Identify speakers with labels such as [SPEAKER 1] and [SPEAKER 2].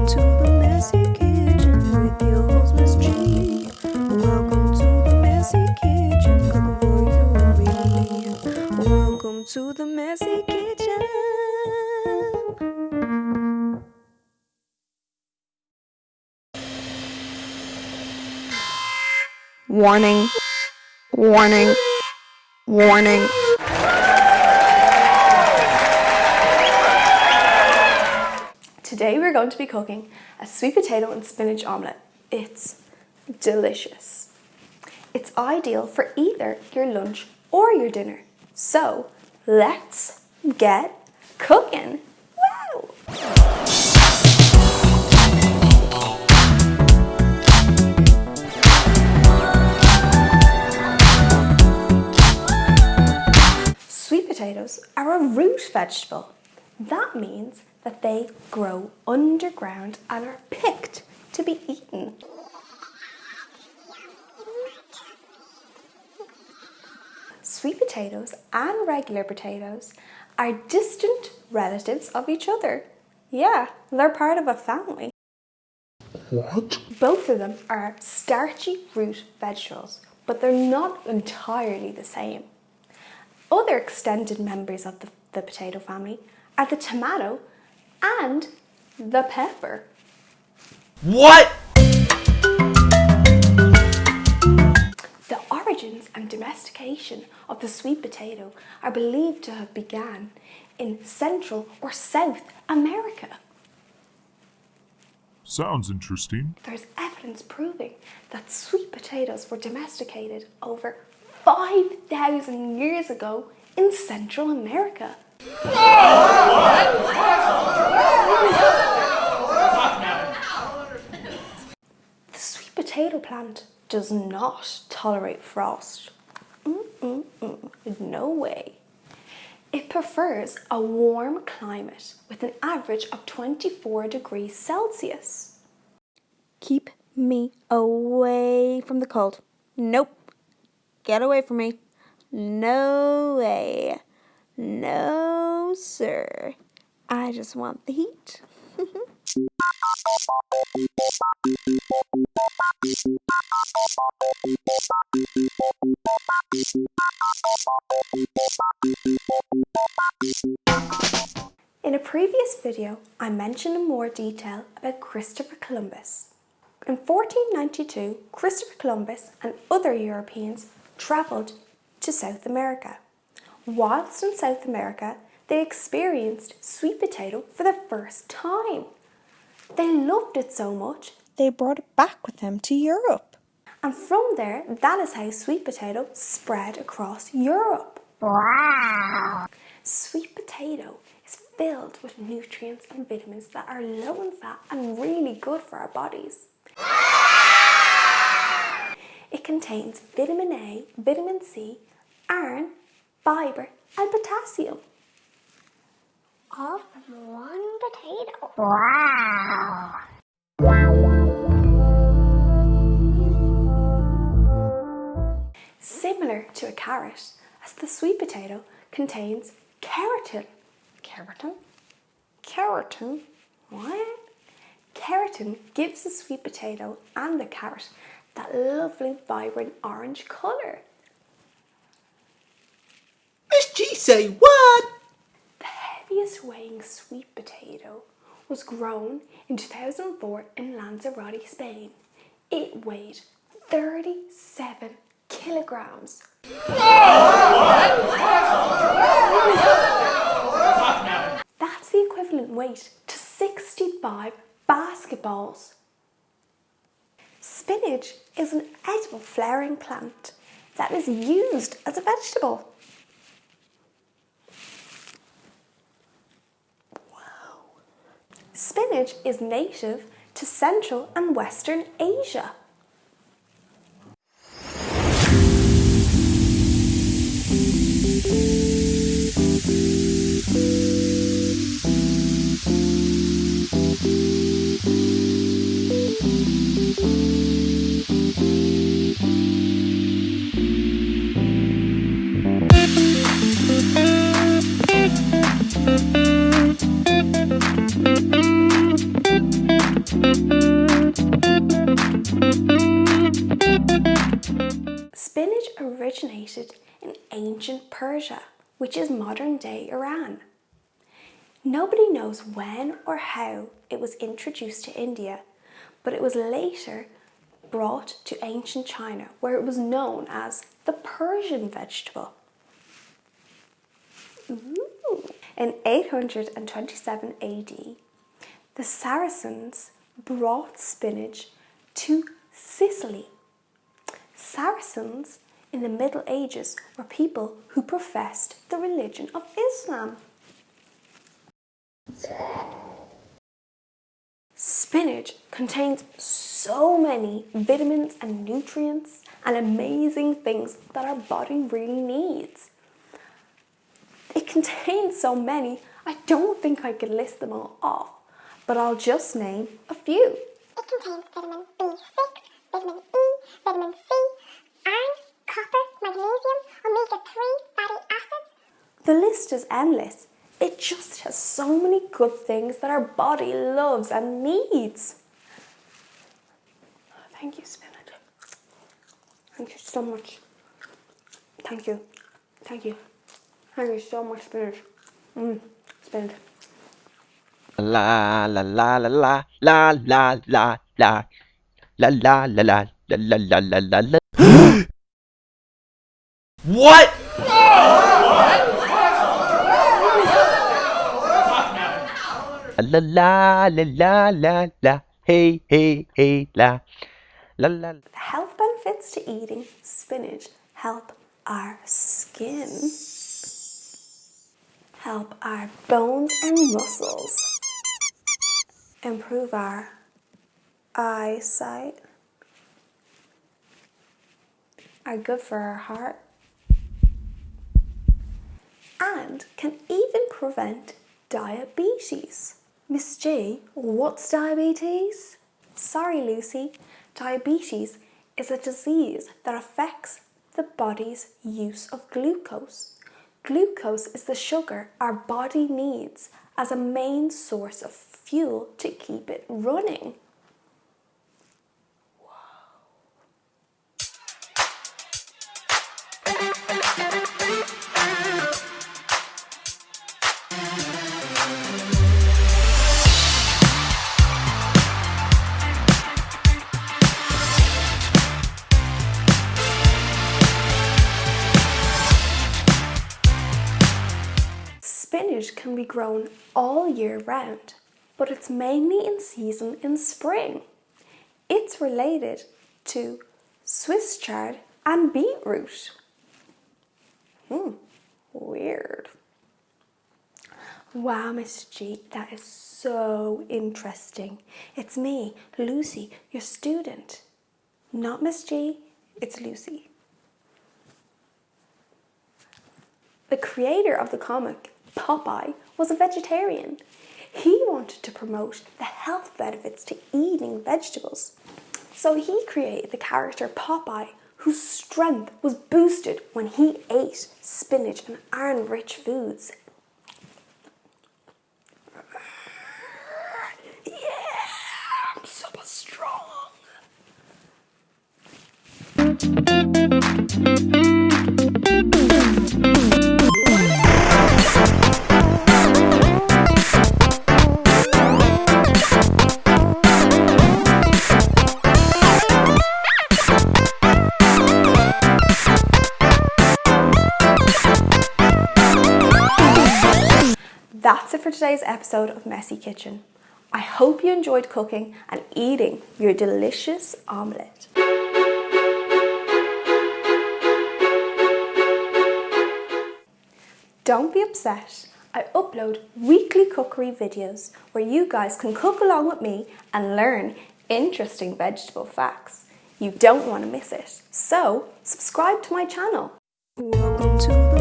[SPEAKER 1] Welcome to the messy kitchen with your host Miss G. Welcome to the messy kitchen, cooking for you and me. Welcome to the messy kitchen. Warning, warning, warning. Today we're going to be cooking a sweet potato and spinach omelette. It's delicious. It's ideal for either your lunch or your dinner. So let's get cooking. Wow! Sweet potatoes are a root vegetable. That means that they grow underground and are picked to be eaten. Sweet potatoes and regular potatoes are distant relatives of each other. Yeah, they're part of a family.
[SPEAKER 2] What?
[SPEAKER 1] Both of them are starchy root vegetables, but they're not entirely the same. Other extended members of the potato family are the tomato and the pepper.
[SPEAKER 2] What?
[SPEAKER 1] The origins and domestication of the sweet potato are believed to have begun in Central or South America.
[SPEAKER 2] Sounds interesting.
[SPEAKER 1] There's evidence proving that sweet potatoes were domesticated over 5,000 years ago in Central America. The sweet potato plant does not tolerate frost. No way. It prefers a warm climate with an average of 24 degrees Celsius. Keep me away from the cold. Nope. Get away from me. No way. No, sir. I just want the heat. In a previous video, I mentioned in more detail about Christopher Columbus. In 1492, Christopher Columbus and other Europeans travelled to South America. Whilst in South America, they experienced sweet potato for the first time. They loved it so much, they brought it back with them to Europe. And from there, that is how sweet potato spread across Europe. Wow! Sweet potato is filled with nutrients and vitamins that are low in fat and really good for our bodies. It contains vitamin A, vitamin C, iron, fibre and potassium. All from one potato. Wow! Similar to a carrot, as the sweet potato contains keratin. Keratin? Keratin? What? Keratin gives the sweet potato and the carrot that lovely vibrant orange colour.
[SPEAKER 2] Miss G say what?
[SPEAKER 1] The heaviest weighing sweet potato was grown in 2004 in Lanzarote, Spain. It weighed 37 kilograms. That's the equivalent weight to 65 basketballs. Spinach is an edible flowering plant that is used as a vegetable. Wow. Spinach is native to Central and Western Asia. Spinach originated in ancient Persia, which is modern-day Iran. Nobody knows when or how it was introduced to India, but it was later brought to ancient China, where it was known as the Persian vegetable. Ooh. In 827 AD, the Saracens brought spinach to Sicily. Saracens in the Middle Ages were people who professed the religion of Islam. Spinach contains so many vitamins and nutrients and amazing things that our body really needs. It contains so many, I don't think I could list them all off, but I'll just name a few.
[SPEAKER 3] It contains vitamin B6, vitamin E, vitamin C, iron, copper, magnesium, omega-3 fatty acids.
[SPEAKER 1] The list is endless. It just has so many good things that our body loves and needs. Thank you, spinach. Thank you so much. Thank you. Thank you. Thank you so much, spinach. Spinach.
[SPEAKER 4] La la la la la la la la la la la la la la la la la la.
[SPEAKER 2] What?
[SPEAKER 4] La la la la la la. Hey hey hey la la la.
[SPEAKER 1] The health benefits to eating spinach help our skin, help our bones and muscles, improve our eyesight, are good for our heart, and can even prevent diabetes. Miss G, what's diabetes? Sorry, Lucy. Diabetes is a disease that affects the body's use of glucose. Glucose is the sugar our body needs as a main source of fuel to keep it running. Spinach can be grown all year round, but it's mainly in season in spring. It's related to Swiss chard and beetroot. Weird. Wow, Miss G, that is so interesting. It's me, Lucy, your student. Not Miss G, it's Lucy. The creator of the comic, Popeye, was a vegetarian. He wanted to promote the health benefits to eating vegetables. So he created the character Popeye, whose strength was boosted when he ate spinach and iron-rich foods. Yeah, I'm super strong. That's it for today's episode of Messy Kitchen. I hope you enjoyed cooking and eating your delicious omelette. Don't be upset. I upload weekly cookery videos where you guys can cook along with me and learn interesting vegetable facts. You don't want to miss it. So, subscribe to my channel. Welcome to